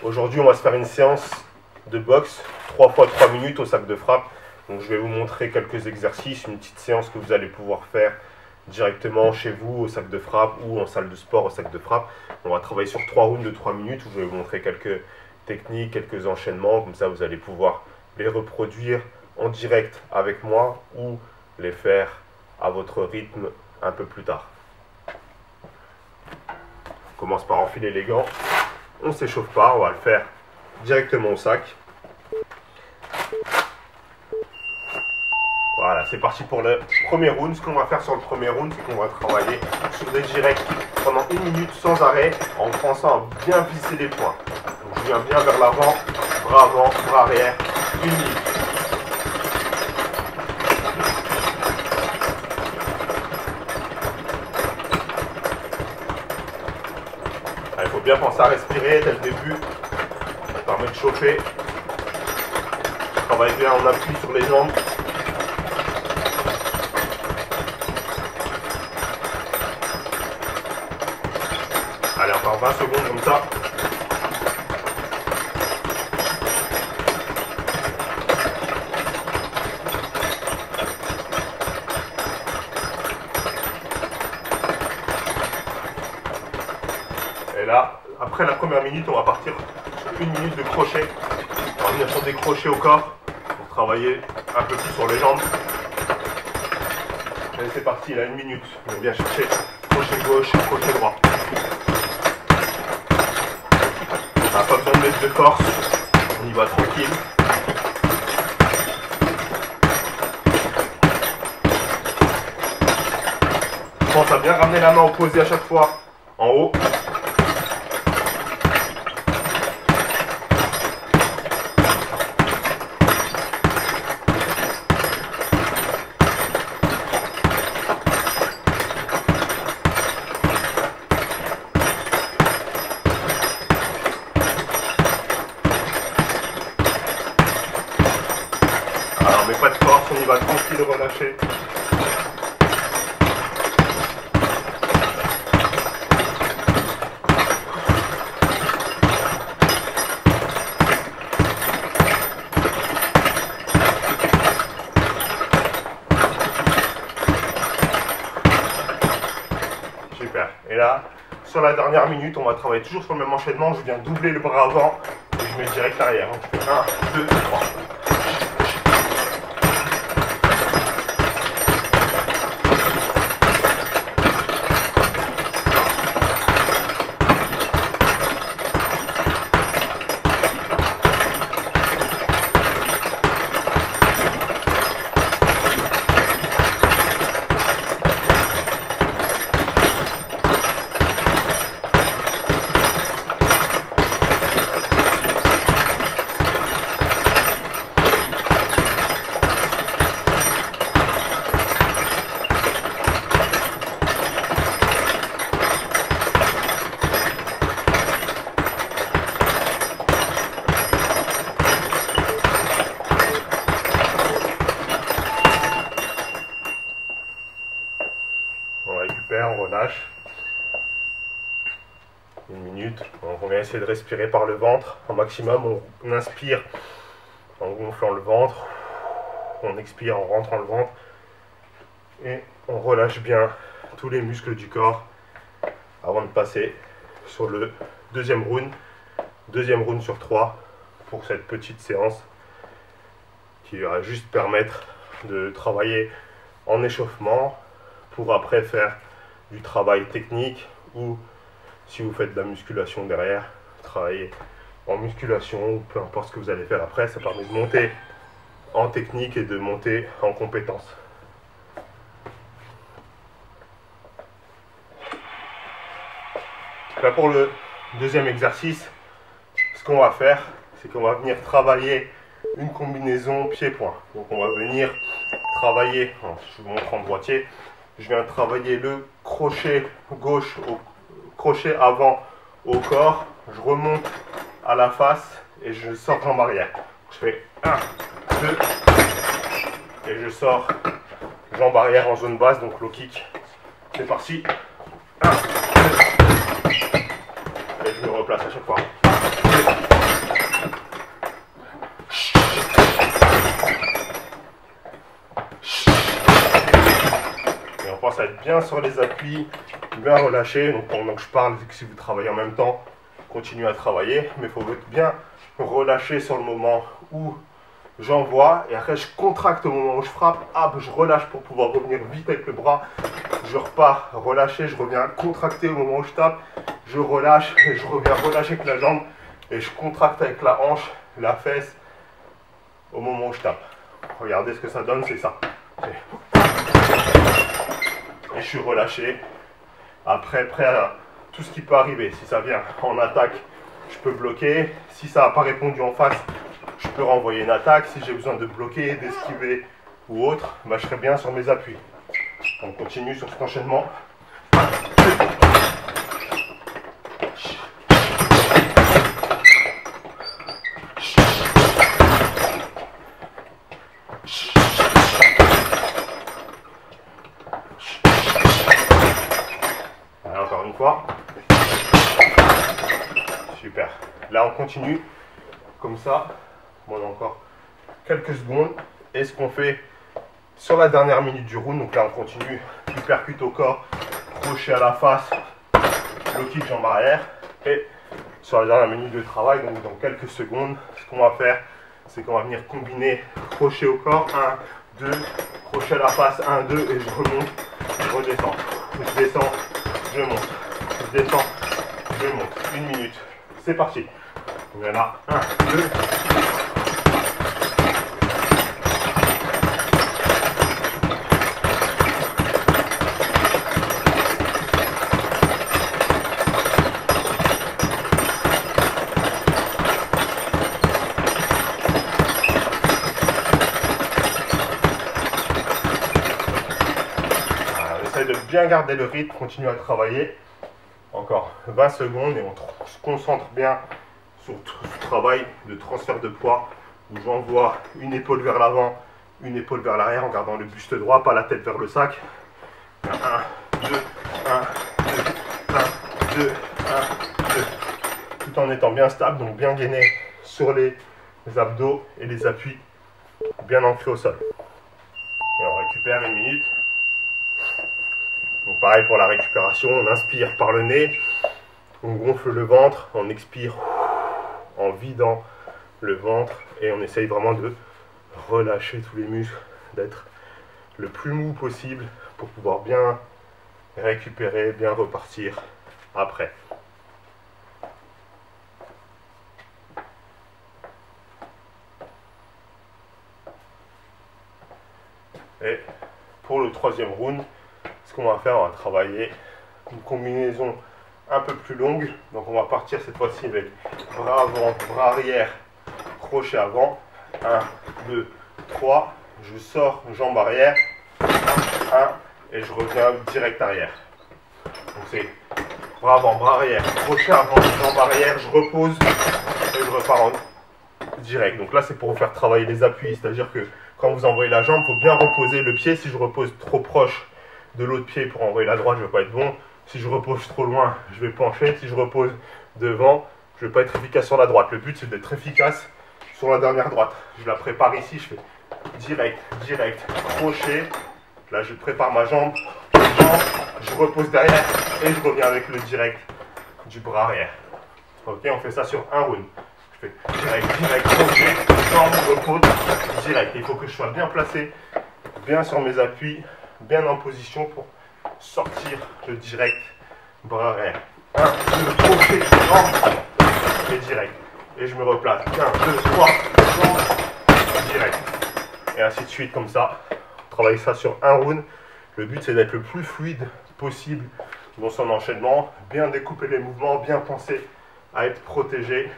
Aujourd'hui, on va se faire une séance de boxe 3 fois 3 minutes au sac de frappe. Donc, je vais vous montrer quelques exercices, une petite séance que vous allez pouvoir faire directement chez vous au sac de frappe ou en salle de sport au sac de frappe. On va travailler sur 3 rounds de 3 minutes où je vais vous montrer quelques techniques, quelques enchaînements. Comme ça, vous allez pouvoir les reproduire en direct avec moi ou les faire à votre rythme un peu plus tard. On commence par enfiler les gants. On ne s'échauffe pas, on va le faire directement au sac. Voilà, c'est parti pour le premier round. Ce qu'on va faire sur le premier round, c'est qu'on va travailler sur des directs pendant 1 minute sans arrêt en pensant à bien visser les points. Donc je viens bien vers l'avant, bras arrière, 1 minute. Il faut bien penser à respirer dès le début. Ça permet de chauffer. Travaille bien en appui sur les jambes. Allez, encore 20 secondes comme ça. Et là, après la première minute, on va partir sur 1 minute de crochet. On va venir sur des crochets au corps pour travailler un peu plus sur les jambes. Allez, c'est parti, là, 1 minute. On va bien chercher crochet gauche, crochet droit. On n'a pas besoin de mettre de force, on y va tranquille. Pense à bien ramener la main opposée à chaque fois en haut. Alors, mais pas de force, on y va tranquille, relâcher. Super. Et là, sur la dernière minute, on va travailler toujours sur le même enchaînement. Je viens doubler le bras avant et je mets direct arrière. Donc, je fais 1, 2, 3. On récupère, on relâche. 1 minute. Donc on vient essayer de respirer par le ventre. Au maximum, on inspire en gonflant le ventre. On expire en rentrant le ventre. Et on relâche bien tous les muscles du corps avant de passer sur le deuxième round. Deuxième round sur 3 pour cette petite séance qui va juste permettre de travailler en échauffement pour après faire du travail technique ou si vous faites de la musculation derrière, travailler en musculation ou peu importe ce que vous allez faire après, ça permet de monter en technique et de monter en compétence. Là pour le deuxième exercice, ce qu'on va faire, c'est qu'on va venir travailler une combinaison pied-point. Donc on va venir travailler, je vous montre en droitier, je viens travailler le crochet gauche au crochet avant au corps, je remonte à la face et je sors jambe arrière. Je fais 1, 2 et je sors jambe arrière en zone basse, donc low kick. C'est parti. 1, 2 et je me replace à chaque fois. 1, 2 pense à être bien sur les appuis, bien relâché. Donc pendant que je parle, si vous travaillez en même temps, continuez à travailler. Mais il faut être bien relâché sur le moment où j'envoie. Et après, je contracte au moment où je frappe. Hop, je relâche pour pouvoir revenir vite avec le bras. Je repars relâché, je reviens contracté au moment où je tape. Je relâche et je reviens relâcher avec la jambe. Et je contracte avec la hanche, la fesse au moment où je tape. Regardez ce que ça donne, c'est ça. Et je suis relâché. Après, prêt à tout ce qui peut arriver. Si ça vient en attaque, je peux bloquer. Si ça n'a pas répondu en face, je peux renvoyer une attaque. Si j'ai besoin de bloquer, d'esquiver ou autre, bah, je serai bien sur mes appuis. On continue sur cet enchaînement. Allez, encore une fois. Super. Là, on continue comme ça. Bon, on a encore quelques secondes. Et ce qu'on fait sur la dernière minute du round, donc là, on continue. Uppercut au corps, crochet à la face, low kick jambe arrière. Et sur la dernière minute de travail, donc dans quelques secondes, ce qu'on va faire, c'est qu'on va venir combiner crochet au corps, 1, 2, crochet à la face, 1, 2, et je remonte, je redescends. Je descends, je monte, je descends, je monte. 1 minute. C'est parti. On en a 1, 2. De bien garder le rythme, continuer à travailler. Encore 20 secondes et on se concentre bien sur tout ce travail de transfert de poids où j'envoie une épaule vers l'avant, une épaule vers l'arrière en gardant le buste droit, pas la tête vers le sac. 1, 2, 1, 2, 1, 2, 1, 2. Tout en étant bien stable, donc bien gainé sur les abdos et les appuis, bien ancrés au sol. Et on récupère 1 minute. Donc pareil pour la récupération, on inspire par le nez, on gonfle le ventre, on expire en vidant le ventre et on essaye vraiment de relâcher tous les muscles, d'être le plus mou possible pour pouvoir bien récupérer, bien repartir après. Et pour le troisième round, ce qu'on va faire, on va travailler une combinaison un peu plus longue. Donc on va partir cette fois-ci avec bras avant, bras arrière, crochet avant. 1, 2, 3. Je sors, jambe arrière. 1 et je reviens direct arrière. Donc c'est bras avant, bras arrière, crochet avant, jambe arrière. Je repose et je repars en direct. Donc là c'est pour vous faire travailler les appuis. C'est-à-dire que quand vous envoyez la jambe, il faut bien reposer le pied. Si je repose trop proche de l'autre pied pour envoyer la droite, je ne vais pas être bon. Si je repose trop loin, je vais pencher. Si je repose devant, je ne vais pas être efficace sur la droite. Le but, c'est d'être efficace sur la dernière droite. Je la prépare ici, je fais direct, direct, crochet. Là, je prépare ma jambe, je repose derrière et je reviens avec le direct du bras arrière. Ok, on fait ça sur un round. Je fais direct, direct, crochet, jambe, repose, direct. Il faut que je sois bien placé, bien sur mes appuis, bien en position pour sortir le direct bras arrière. 1, 2, crochet, jambe et direct. Et je me replace. 1, 2, 3, jambe, direct. Et ainsi de suite comme ça. On travaille ça sur un round. Le but c'est d'être le plus fluide possible dans son enchaînement. Bien découper les mouvements, bien penser à être protégé.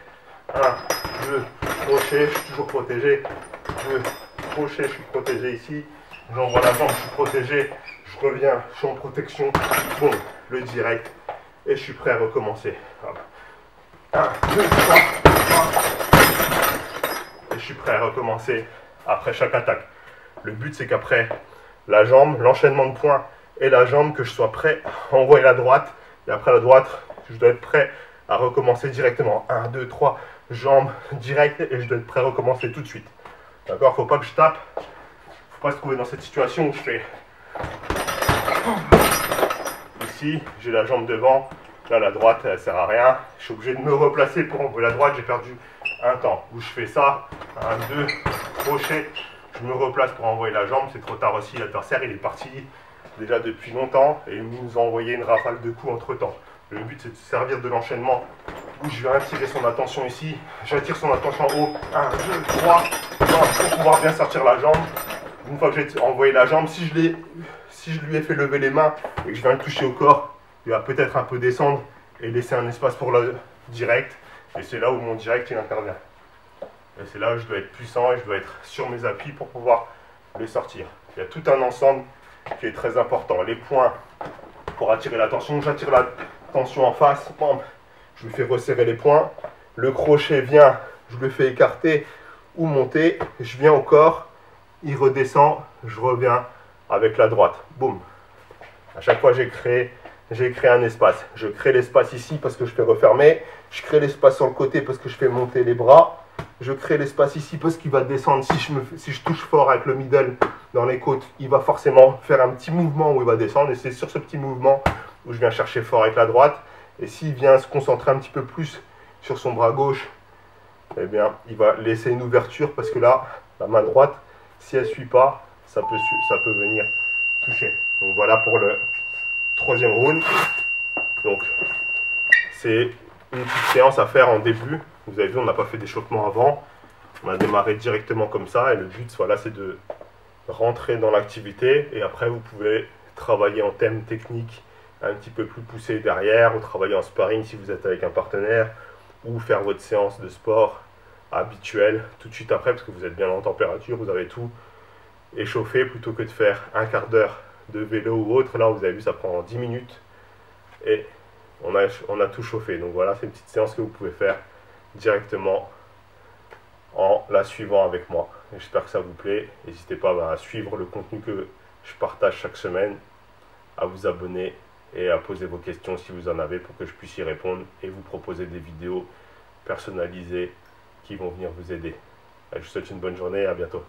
1, 2, crochet, je suis toujours protégé. 2, crochet, je suis protégé ici. J'envoie la jambe, je suis protégé. Je reviens, je suis en protection. Bon, le direct. Et je suis prêt à recommencer. Hop. 1, 2, 3, 3. Et je suis prêt à recommencer après chaque attaque. Le but, c'est qu'après la jambe, l'enchaînement de points et la jambe, que je sois prêt à envoyer la droite. Et après la droite, je dois être prêt à recommencer directement. 1, 2, 3, jambe direct. Et je dois être prêt à recommencer tout de suite. D'accord? Faut pas que je tape. Faut pas se trouver dans cette situation où je fais ici, j'ai la jambe devant. Là, la droite, elle sert à rien. Je suis obligé de me replacer pour envoyer la droite. J'ai perdu un temps où je fais ça, un, deux, crochet. Je me replace pour envoyer la jambe. C'est trop tard aussi. L'adversaire, il est parti déjà depuis longtemps et il nous a envoyé une rafale de coups entre temps. Le but, c'est de se servir de l'enchaînement où je vais attirer son attention ici. J'attire son attention en haut. 1, 2, 3, pour pouvoir bien sortir la jambe. Une fois que j'ai envoyé la jambe, si je lui ai fait lever les mains et que je viens le toucher au corps, il va peut-être un peu descendre et laisser un espace pour le direct. Et c'est là où mon direct il intervient. Et c'est là où je dois être puissant et je dois être sur mes appuis pour pouvoir les sortir. Il y a tout un ensemble qui est très important. Les points pour attirer l'attention. J'attire l'attention en face. Bam, je lui fais resserrer les poings. Le crochet vient, je le fais écarter ou monter. Je viens au corps, il redescend, je reviens avec la droite. Boum. À chaque fois j'ai créé un espace. Je crée l'espace ici parce que je fais refermer. Je crée l'espace sur le côté parce que je fais monter les bras. Je crée l'espace ici parce qu'il va descendre. Si je touche fort avec le middle dans les côtes, il va forcément faire un petit mouvement où il va descendre. Et c'est sur ce petit mouvement où je viens chercher fort avec la droite. Et s'il vient se concentrer un petit peu plus sur son bras gauche, eh bien, il va laisser une ouverture parce que là, la main droite, si elle ne suit pas, ça peut venir toucher. Donc voilà pour le troisième round. Donc c'est une petite séance à faire en début. Vous avez vu, on n'a pas fait d'échauffement avant. On a démarré directement comme ça. Et le but, voilà, c'est de rentrer dans l'activité. Et après, vous pouvez travailler en thème technique un petit peu plus poussé derrière, ou travailler en sparring si vous êtes avec un partenaire, ou faire votre séance de sport habituelle tout de suite après, parce que vous êtes bien en température, vous avez tout échauffé, plutôt que de faire un quart d'heure de vélo ou autre. Là, vous avez vu, ça prend 10 minutes et on a tout chauffé. Donc voilà, c'est une petite séance que vous pouvez faire directement en la suivant avec moi. J'espère que ça vous plaît. N'hésitez pas à suivre le contenu que je partage chaque semaine, à vous abonner et à poser vos questions si vous en avez pour que je puisse y répondre et vous proposer des vidéos personnalisées qui vont venir vous aider. Je vous souhaite une bonne journée et à bientôt.